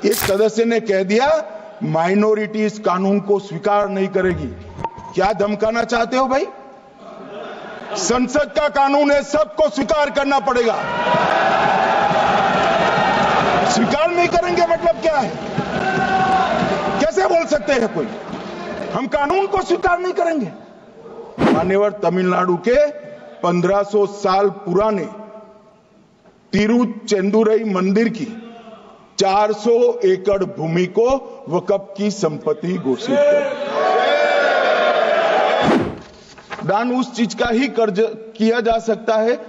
एक सदस्य ने कह दिया माइनॉरिटी इस कानून को स्वीकार नहीं करेगी। क्या धमकाना चाहते हो भाई? संसद का कानून है, सबको स्वीकार करना पड़ेगा। स्वीकार नहीं करेंगे मतलब क्या है? कैसे बोल सकते हैं कोई हम कानून को स्वीकार नहीं करेंगे? मान्यवर तमिलनाडु के 1500 साल पुराने तिरुचेंदुरई मंदिर की 400 एकड़ भूमि को वक्फ की संपत्ति घोषित कर दान उस चीज का ही कर्ज किया जा सकता है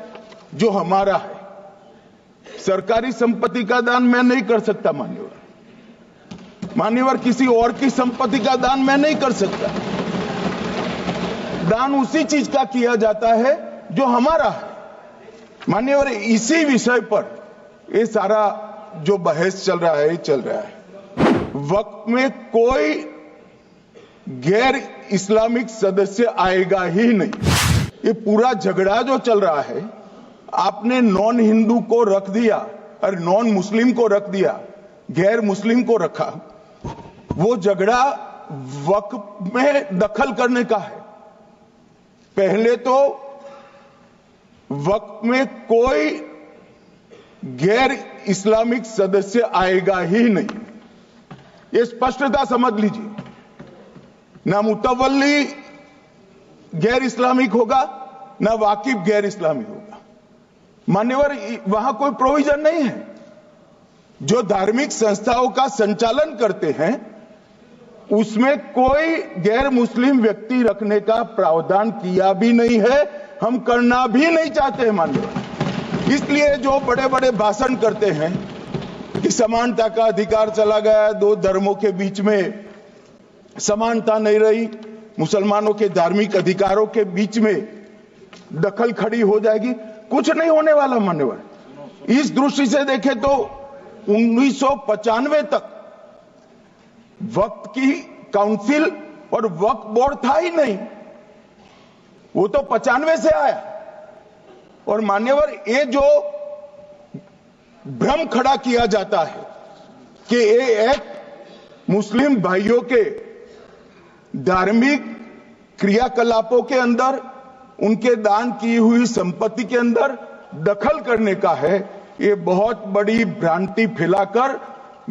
जो हमारा है। सरकारी संपत्ति का दान मैं नहीं कर सकता मान्यवर किसी और की संपत्ति का दान मैं नहीं कर सकता। दान उसी चीज का किया जाता है जो हमारा है। मान्यवर इसी विषय पर ये सारा जो बहस चल रहा है वक्त में कोई गैर इस्लामिक सदस्य आएगा ही नहीं। ये पूरा झगड़ा जो चल रहा है, आपने नॉन हिंदू को रख दिया और नॉन मुस्लिम को रख दिया, गैर मुस्लिम को रखा। वो झगड़ा वक्फ में दखल करने का है। पहले तो वक्फ में कोई गैर इस्लामिक सदस्य आएगा ही नहीं, ये स्पष्टता समझ लीजिए। ना मुतवल्ली गैर इस्लामिक होगा, ना वाकिफ गैर इस्लामिक होगा। मान्यवर वहां कोई प्रोविजन नहीं है। जो धार्मिक संस्थाओं का संचालन करते हैं उसमें कोई गैर मुस्लिम व्यक्ति रखने का प्रावधान किया भी नहीं है, हम करना भी नहीं चाहते हैं मान्यवर। इसलिए जो बड़े बड़े भाषण करते हैं कि समानता का अधिकार चला गया, दो धर्मों के बीच में समानता नहीं रही, मुसलमानों के धार्मिक अधिकारों के बीच में दखल खड़ी हो जाएगी, कुछ नहीं होने वाला मान्यवर। इस दृष्टि से देखें तो 1995 तक वक्फ की काउंसिल और वक्फ बोर्ड था ही नहीं, वो तो 95 से आया। और मान्यवर ये जो भ्रम खड़ा किया जाता है कि ये एक मुस्लिम भाइयों के धार्मिक क्रियाकलापों के अंदर, उनके दान की हुई संपत्ति के अंदर दखल करने का है, ये बहुत बड़ी भ्रांति फैलाकर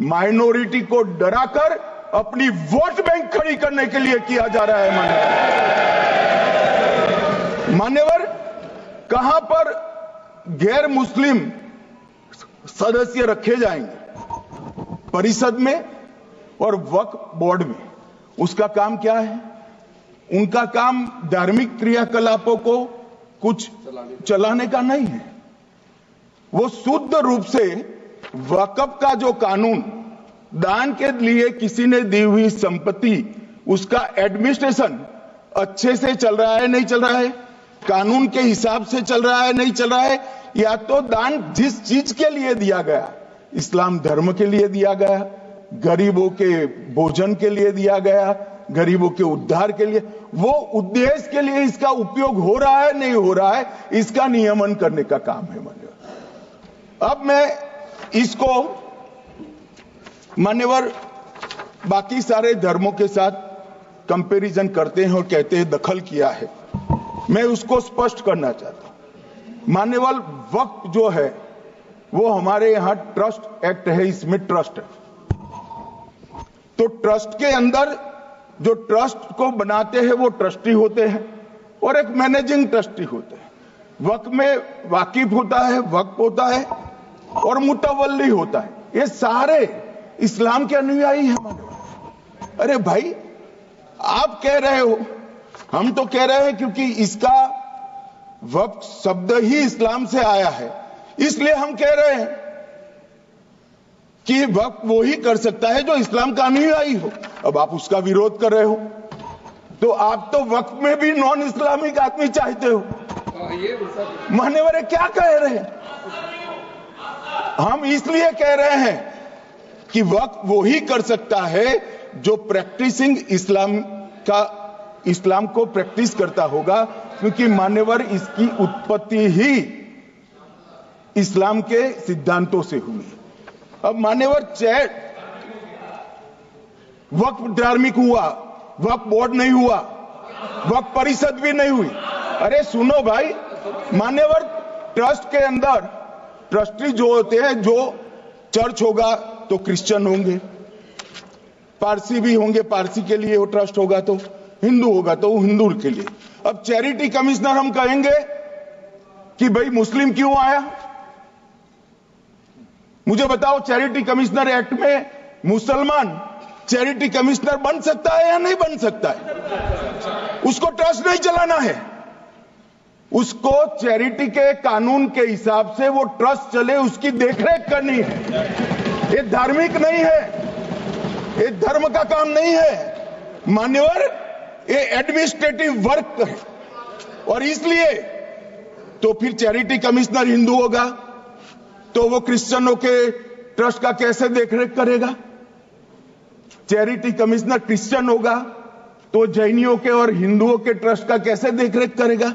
माइनॉरिटी को डराकर अपनी वोट बैंक खड़ी करने के लिए किया जा रहा है मान्यवर। कहां पर गैर मुस्लिम सदस्य रखे जाएंगे? परिषद में और वक्फ बोर्ड में। उसका काम क्या है? उनका काम धार्मिक क्रियाकलापों को कुछ चलाने का नहीं है। वो शुद्ध रूप से वक्फ का जो कानून, दान के लिए किसी ने दी हुई संपत्ति, उसका एडमिनिस्ट्रेशन अच्छे से चल रहा है नहीं चल रहा है, कानून के हिसाब से चल रहा है नहीं चल रहा है, या तो दान जिस चीज के लिए दिया गया, इस्लाम धर्म के लिए दिया गया, गरीबों के भोजन के लिए दिया गया, गरीबों के उद्धार के लिए, वो उद्देश्य के लिए इसका उपयोग हो रहा है नहीं हो रहा है, इसका नियमन करने का काम है मान्यवर। अब मैं इसको मान्यवर बाकी सारे धर्मों के साथ कंपैरिजन करते हैं और कहते हैं दखल किया है। मैं उसको स्पष्ट करना चाहता हूं। मान्यवर वक्फ जो है वो हमारे यहां ट्रस्ट एक्ट है, इसमें ट्रस्ट है। तो ट्रस्ट के अंदर जो ट्रस्ट को बनाते हैं वो ट्रस्टी होते हैं और एक मैनेजिंग ट्रस्टी होते हैं। वक्फ में वाकिफ होता है, वक्फ होता है और मुतवल्ली होता है। ये सारे इस्लाम के अनुयायी हैं। अरे भाई आप कह रहे हो, हम तो कह रहे हैं क्योंकि इसका वक्फ शब्द ही इस्लाम से आया है, इसलिए हम कह रहे हैं कि वक्फ वो ही कर सकता है जो इस्लाम का अनुयायी हो। अब आप उसका विरोध कर रहे हो तो आप तो वक्फ में भी नॉन इस्लामिक आदमी चाहते हो। मान्यवर क्या कह रहे हैं? हम इसलिए कह रहे हैं कि वक्फ वो ही कर सकता है जो प्रैक्टिसिंग इस्लाम को प्रैक्टिस करता होगा, क्योंकि मान्यवर इसकी उत्पत्ति ही इस्लाम के सिद्धांतों से हुई। अब मान्यवर वक्फ धार्मिक हुआ, वक्फ बोर्ड नहीं हुआ, वक्फ परिषद भी नहीं हुई। अरे सुनो भाई, मान्यवर ट्रस्ट के अंदर ट्रस्टी जो होते हैं, जो चर्च होगा तो क्रिश्चियन होंगे, पारसी भी होंगे, पारसी के लिए वो ट्रस्ट होगा, तो हिंदू होगा तो वो हिंदू के लिए। अब चैरिटी कमिश्नर हम कहेंगे कि भाई मुस्लिम क्यों आया? मुझे बताओ, चैरिटी कमिश्नर एक्ट में मुसलमान चैरिटी कमिश्नर बन सकता है या नहीं बन सकता है? उसको ट्रस्ट नहीं चलाना है, उसको चैरिटी के कानून के हिसाब से वो ट्रस्ट चले, उसकी देखरेख करनी है। ये धार्मिक नहीं है, ये धर्म का काम नहीं है मान्यवर, ये एडमिनिस्ट्रेटिव वर्क है। और इसलिए तो फिर चैरिटी कमिश्नर हिंदू होगा तो वो क्रिश्चियनों के ट्रस्ट का कैसे देखरेख करेगा? चैरिटी कमिश्नर क्रिश्चियन होगा तो जैनियों के और हिंदुओं के ट्रस्ट का कैसे देखरेख करेगा?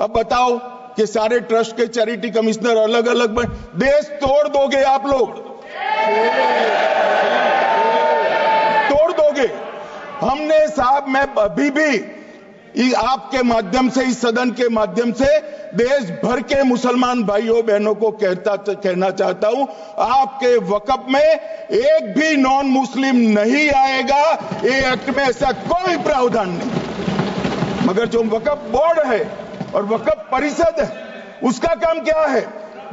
अब बताओ कि सारे ट्रस्ट के चैरिटी कमिश्नर अलग अलग बन, देश तोड़ दोगे आप लोग, तोड़ दोगे। हमने साहब, मैं अभी भी आपके माध्यम से, इस सदन के माध्यम से देश भर के मुसलमान भाइयों बहनों को कहना चाहता हूं, आपके वक्फ में एक भी नॉन मुस्लिम नहीं आएगा। ये एक्ट में ऐसा कोई प्रावधान नहीं। मगर जो वक्फ बोर्ड है और वक्फ परिषद है, उसका काम क्या है?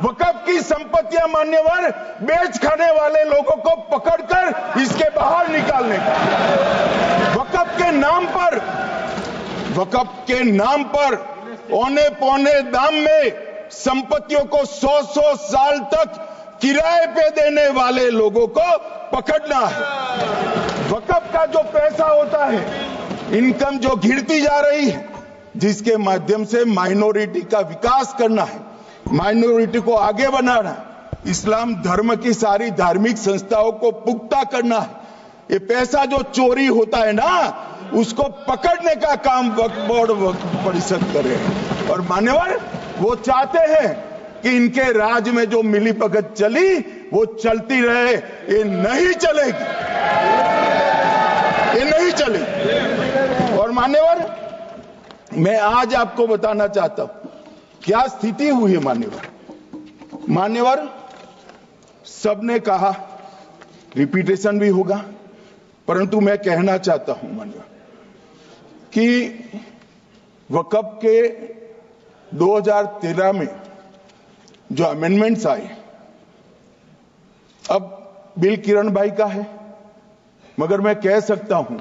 वक्फ की संपत्तियां मान्यवर बेच खाने वाले लोगों को पकड़कर इसके बाहर निकालने का। वक्फ के नाम पर औने पौने दाम में संपत्तियों को 100 साल तक किराए पे देने वाले लोगों को पकड़ना है। वक्फ का जो पैसा होता है, इनकम जो गिरती जा रही है, जिसके माध्यम से माइनॉरिटी का विकास करना है, माइनॉरिटी को आगे बढ़ाना है, इस्लाम धर्म की सारी धार्मिक संस्थाओं को पुख्ता करना है। ये पैसा जो चोरी होता है ना, उसको पकड़ने का काम वक्फ बोर्ड, वक्फ परिषद करे। और मान्यवर वो चाहते हैं कि इनके राज में जो मिलीभगत चली वो चलती रहे, ये नहीं चलेगी, ये नहीं चलेगी। और मान्यवर मैं आज आपको बताना चाहता हूं क्या स्थिति हुई है। मान्यवर सबने कहा, रिपीटेशन भी होगा, परंतु मैं कहना चाहता हूं मान्यवर कि वक्फ के 2013 में जो अमेंडमेंट्स आए, अब बिल किरण भाई का है, मगर मैं कह सकता हूं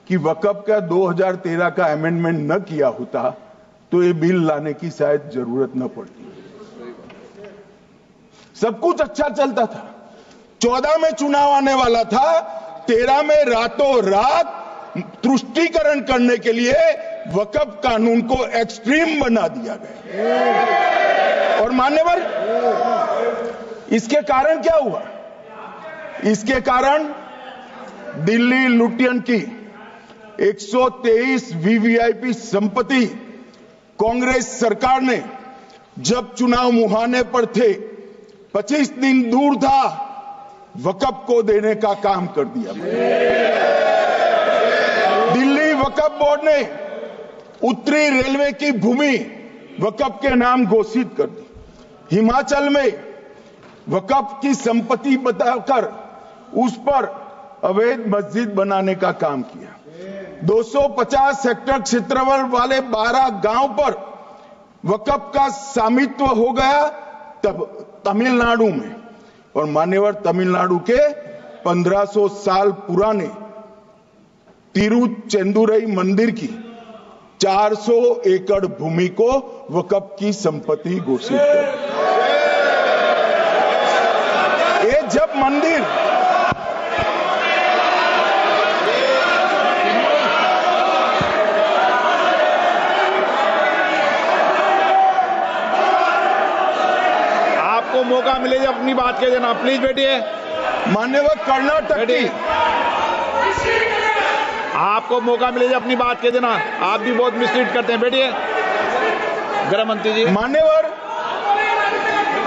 कि वक्फ का 2013 का अमेंडमेंट न किया होता तो ये बिल लाने की शायद जरूरत न पड़ती। सब कुछ अच्छा चलता था, 14 में चुनाव आने वाला था, 13 में रातों रात तुष्टीकरण करने के लिए वक्फ कानून को एक्सट्रीम बना दिया गया। और मान्यवर इसके कारण क्या हुआ? इसके कारण दिल्ली लुटियन की 123 वीवीआईपी संपत्ति कांग्रेस सरकार ने जब चुनाव मुहाने पर थे, 25 दिन दूर था, वक्फ को देने का काम कर दिया। दिल्ली वक्फ बोर्ड ने उत्तरी रेलवे की भूमि वक्फ के नाम घोषित कर दी। हिमाचल में वक्फ की संपत्ति बताकर उस पर अवैध मस्जिद बनाने का काम किया। 250 हेक्टेयर क्षेत्रफल वाले 12 गांव पर वक्फ का स्वामित्व हो गया तब तमिलनाडु में। और मान्यवर तमिलनाडु के 1500 साल पुराने तिरुचेंदुरई मंदिर की 400 एकड़ भूमि को वक्फ की संपत्ति घोषित कर। ये जब मंदिर आपको मौका मिले जब अपनी बात कह देना, प्लीज बैठिए। मान्यवर कर्नाटक की, आपको मौका मिले जब अपनी बात कह देना, आप भी बहुत मिसलीड करते हैं। बैठिए गृह मंत्री जी। मान्यवर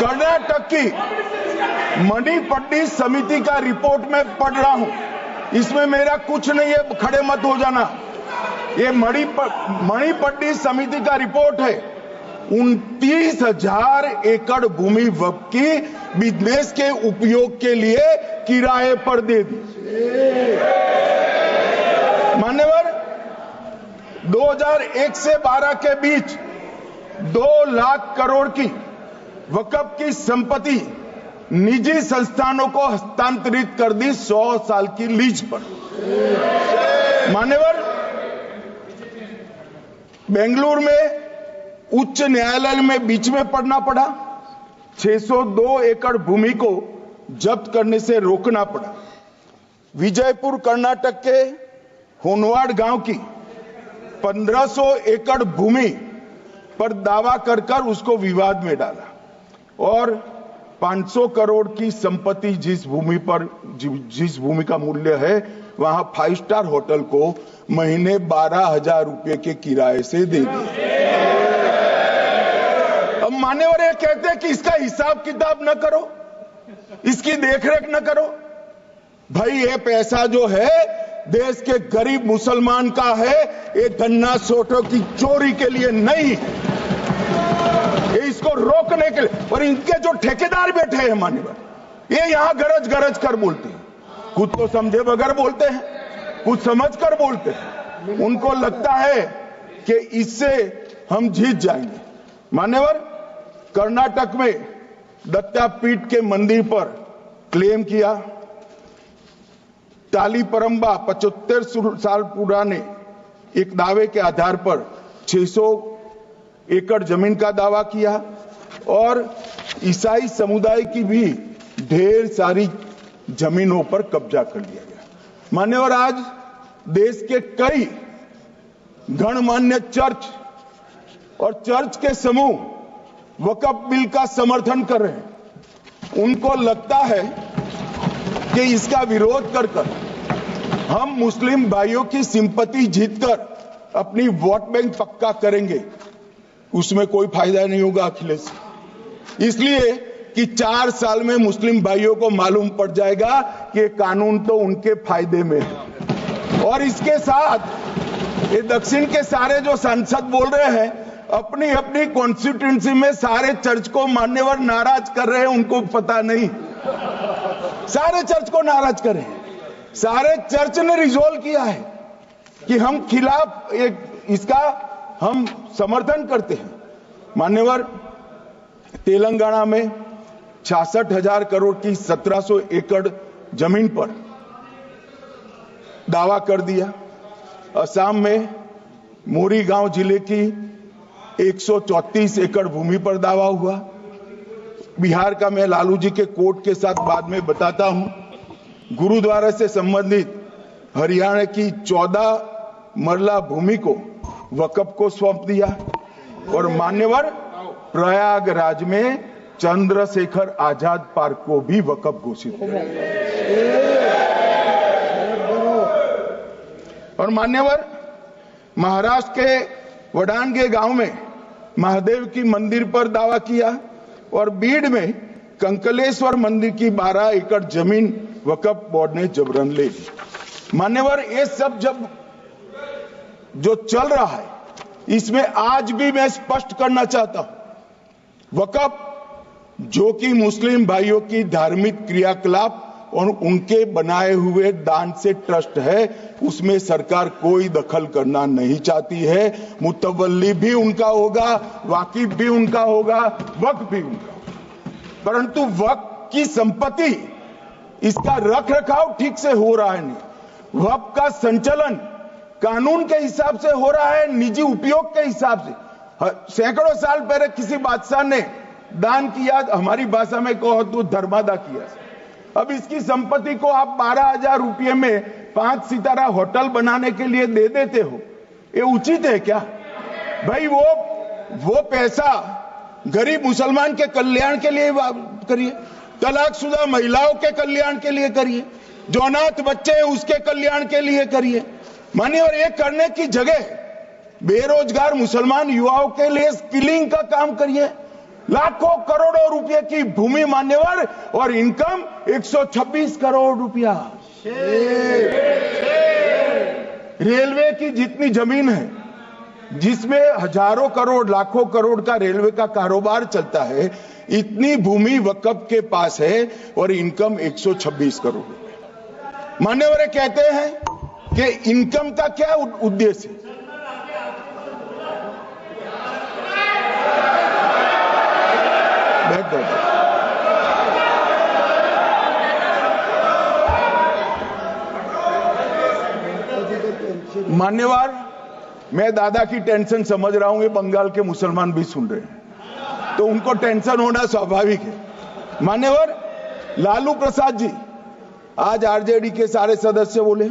कर्नाटक की मणिपट्टी समिति का रिपोर्ट में पढ़ रहा हूं इसमें मेरा कुछ नहीं है, खड़े मत हो जाना। ये मणिपट्टी समिति का रिपोर्ट है। 29,000 एकड़ भूमि वक्फ की बिजनेस के उपयोग के लिए किराए पर दे दी। मान्यवर, 2001 से 12 के बीच 2 लाख करोड़ की वक्फ की संपत्ति निजी संस्थानों को हस्तांतरित कर दी 100 साल की लीज पर। मान्यवर, बेंगलुरु में उच्च न्यायालय में बीच में पड़ना पड़ा। 602 एकड़ भूमि को जब्त करने से रोकना पड़ा। विजयपुर कर्नाटक के होनवाड़ गांव की 1500 एकड़ भूमि पर दावा कर उसको विवाद में डाला और 500 करोड़ की संपत्ति जिस भूमि का मूल्य है वहां 5 स्टार होटल को महीने 12,000 रुपए के किराए से दे दी। अब मान्यवर ये कहते हैं कि इसका हिसाब किताब न करो, इसकी देखरेख न करो। भाई ये पैसा जो है देश के गरीब मुसलमान का है, ये गन्ना सोटों की चोरी के लिए नहीं, ये इसको रोकने के लिए। और इनके जो ठेकेदार बैठे हैं मान्यवर, ये यहां गरज गरज कर बोलते हैं, खुद तो समझे बगैर बोलते हैं, कुछ समझ कर बोलते हैं। उनको लगता है कि इससे हम जीत जाएंगे। मान्यवर, कर्नाटक में दत्तापीठ के मंदिर पर क्लेम किया। तालीपरंबा 75 साल पुराने एक दावे के आधार पर 600 एकड़ जमीन का दावा किया और ईसाई समुदाय की भी ढेर सारी जमीनों पर कब्जा कर लिया गया। मान्यवर, आज देश के कई गणमान्य चर्च और चर्च के समूह वक्फ बिल का समर्थन कर रहे हैं। उनको लगता है कि इसका विरोध कर हम मुस्लिम भाइयों की सिंपैथी जीतकर अपनी वोट बैंक पक्का करेंगे। उसमें कोई फायदा नहीं होगा अखिलेश, इसलिए कि 4 साल में मुस्लिम भाइयों को मालूम पड़ जाएगा कि कानून तो उनके फायदे में है। और इसके साथ ये दक्षिण के सारे जो सांसद बोल रहे हैं, अपनी अपनी कॉन्स्टिट्यूएंसी में सारे चर्च को मान्यवर नाराज कर रहे हैं, उनको पता नहीं, सारे चर्च को नाराज कर रहे हैं। सारे चर्च ने रिजोल्व किया है कि हम खिलाफ इसका हम समर्थन करते हैं। मान्यवर, तेलंगाना में 66,000 करोड़ की 1700 एकड़ जमीन पर दावा कर दिया। असम में मोरीगांव जिले की 134 एकड़ भूमि पर दावा हुआ। बिहार का मैं लालू जी के कोर्ट के साथ बाद में बताता हूं। गुरुद्वारा से संबंधित हरियाणा की 14 मरला भूमि को वक्फ को सौंप दिया। और मान्यवर, प्रयागराज में चंद्रशेखर आजाद पार्क को भी वक्फ घोषित किया। और मान्यवर, महाराष्ट्र के वडानगे गांव में महादेव की मंदिर पर दावा किया और बीड में कंकलेश्वर मंदिर की 12 एकड़ जमीन वक्फ बोर्ड ने जबरन ले ली। मान्यवर, ये सब जो चल रहा है, इसमें आज भी मैं स्पष्ट करना चाहता हूं, वक्फ जो कि मुस्लिम भाइयों की धार्मिक क्रियाकलाप और उनके बनाए हुए दान से ट्रस्ट है, उसमें सरकार कोई दखल करना नहीं चाहती है। मुतवल्ली भी उनका होगा, वाकिफ भी उनका होगा, वक्फ भी उनका होगा। परंतु वक्फ की संपत्ति, इसका रख रखाव ठीक से हो रहा है नहीं। वक्फ का संचालन कानून के हिसाब से हो रहा है, निजी उपयोग के हिसाब से। सैकड़ों साल पहले किसी बादशाह ने दान किया, हमारी भाषा में कहो तो धर्मादा किया। अब इसकी संपत्ति को आप 12,000 रुपये में 5 सितारा होटल बनाने के लिए दे देते हो, ये उचित है क्या? भाई वो पैसा गरीब मुसलमान के कल्याण के लिए करिए, तलाकशुदा महिलाओं के कल्याण के लिए करिए, जो अनाथ बच्चे हैं उसके कल्याण के लिए करिए। मानिए, और ये करने की जगह बेरोजगार मुसलमान युवाओं के लिए स्किलिंग का काम करिए। लाखों करोड़ों रुपए की भूमि मान्यवर और इनकम 126 करोड़ रुपया। रेलवे की जितनी जमीन है, जिसमें हजारों करोड़ लाखों करोड़ का रेलवे का कारोबार चलता है, इतनी भूमि वक्फ के पास है और इनकम 126 करोड़ रुपए। मान्यवर कहते हैं कि इनकम का क्या उद्देश्य है? बैठ जाओ। मान्यवर, मैं दादा की टेंशन समझ रहा हूं, ये बंगाल के मुसलमान भी सुन रहे हैं, तो उनको टेंशन होना स्वाभाविक है। मान्यवर, लालू प्रसाद जी, आज आरजेडी के सारे सदस्य बोले,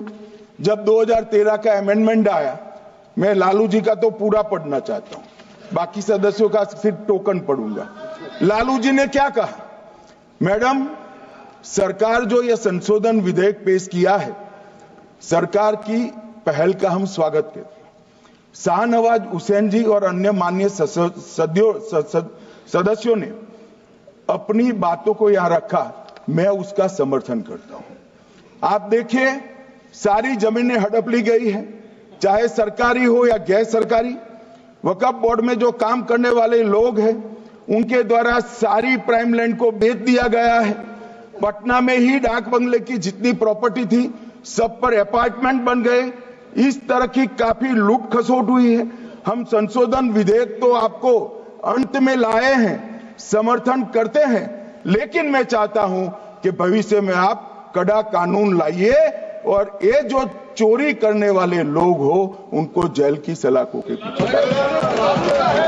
जब 2013 का अमेंडमेंट आया, मैं लालू जी का तो पूरा पढ़ना चाहता हूं, बाकी सदस्यों का सिर्फ टोकन पढ़ूंगा। लालू जी ने क्या कहा? मैडम, सरकार जो यह संशोधन विधेयक पेश किया है, सरकार की पहल का हम स्वागत करते हैं। शाहनवाज हुसैन जी और अन्य माननीय सदस्यों ने अपनी बातों को यहां रखा, मैं उसका समर्थन करता हूं। आप देखिए, सारी जमीनें हड़प ली गई है, चाहे सरकारी हो या गैर सरकारी। वक्फ बोर्ड में जो काम करने वाले लोग हैं, उनके द्वारा सारी प्राइम लैंड को बेच दिया गया है। पटना में ही डाक बंगले की जितनी प्रॉपर्टी थी, सब पर अपार्टमेंट बन गए। इस तरह की काफी लूट खसोट हुई है। हम संशोधन विधेयक तो आपको अंत में लाए हैं, समर्थन करते हैं, लेकिन मैं चाहता हूं कि भविष्य में आप कड़ा कानून लाइए और ये जो चोरी करने वाले लोग हो, उनको जेल की सलाखों के पीछे।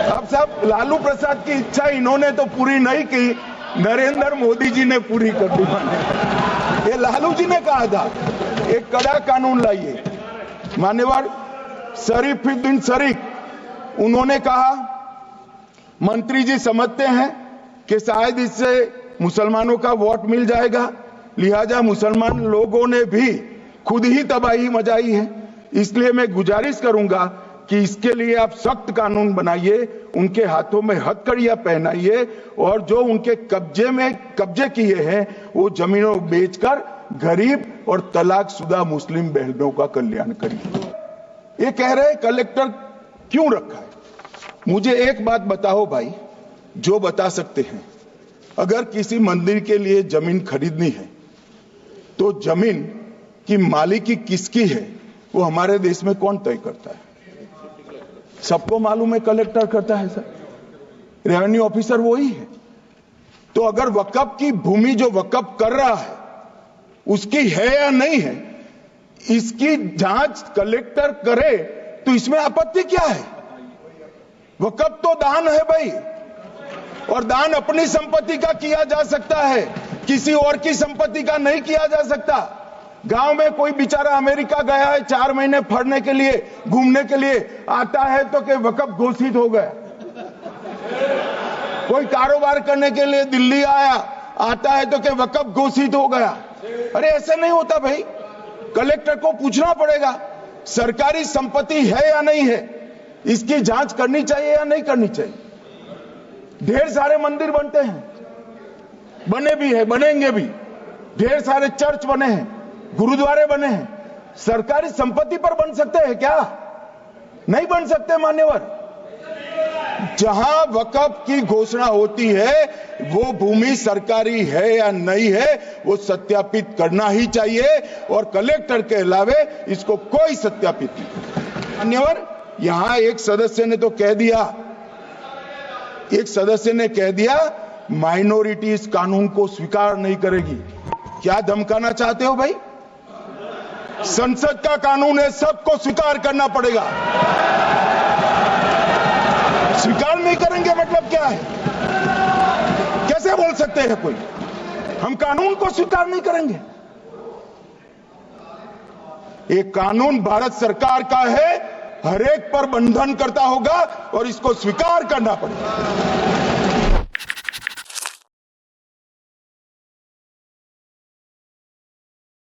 अब सब लालू प्रसाद की इच्छा इन्होंने तो पूरी नहीं की, नरेंद्र मोदी जी ने पूरी कर दी। ये लालू जी ने कहा था, एक कड़ा कानून लाइए। मान्यवर शरीफुद्दीन शरीफ, उन्होंने कहा, मंत्री जी समझते हैं कि शायद इससे मुसलमानों का वोट मिल जाएगा, लिहाजा मुसलमान लोगों ने भी खुद ही तबाही मचाई है, इसलिए मैं गुजारिश करूंगा कि इसके लिए आप सख्त कानून बनाइए, उनके हाथों में हथकड़ियां पहनाइए और जो उनके कब्जे किए हैं, वो जमीनों बेचकर गरीब और तलाकशुदा मुस्लिम बहनों का कल्याण करिए। ये कह रहे कलेक्टर क्यों रखा है? मुझे एक बात बताओ भाई, जो बता सकते हैं, अगर किसी मंदिर के लिए जमीन खरीदनी है, तो जमीन की मालिकी किसकी है, वो हमारे देश में कौन तय करता है? सबको मालूम है, कलेक्टर करता है सर, रेवेन्यू ऑफिसर वही है। तो अगर वक्फ की भूमि जो वक्फ कर रहा है, उसकी है या नहीं है, इसकी जांच कलेक्टर करे, तो इसमें आपत्ति क्या है? वक्फ तो दान है भाई, और दान अपनी संपत्ति का किया जा सकता है, किसी और की संपत्ति का नहीं किया जा सकता। गांव में कोई बेचारा अमेरिका गया है 4 महीने पढ़ने के लिए, घूमने के लिए, आता है तो कि वक्फ घोषित हो गया। कोई कारोबार करने के लिए दिल्ली आया, आता है तो कि वक्फ घोषित हो गया। अरे ऐसा नहीं होता भाई, कलेक्टर को पूछना पड़ेगा सरकारी संपत्ति है या नहीं है, इसकी जांच करनी चाहिए या नहीं करनी चाहिए। ढेर सारे मंदिर बनते हैं, बने भी है, बनेंगे भी, ढेर सारे चर्च बने हैं, गुरुद्वारे बने हैं, सरकारी संपत्ति पर बन सकते हैं क्या? नहीं बन सकते मान्यवर। जहां वक्फ की घोषणा होती है, वो भूमि सरकारी है या नहीं है, वो सत्यापित करना ही चाहिए, और कलेक्टर के अलावे इसको कोई सत्यापित नहीं। मान्यवर, यहां एक सदस्य ने तो कह दिया, माइनॉरिटी इस कानून को स्वीकार नहीं करेगी। क्या धमकाना चाहते हो भाई? संसद का कानून है, सबको स्वीकार करना पड़ेगा। स्वीकार नहीं करेंगे मतलब क्या है? कैसे बोल सकते हैं कोई हम कानून को स्वीकार नहीं करेंगे? ये कानून भारत सरकार का है, हर एक पर बंधन करता होगा और इसको स्वीकार करना पड़ेगा।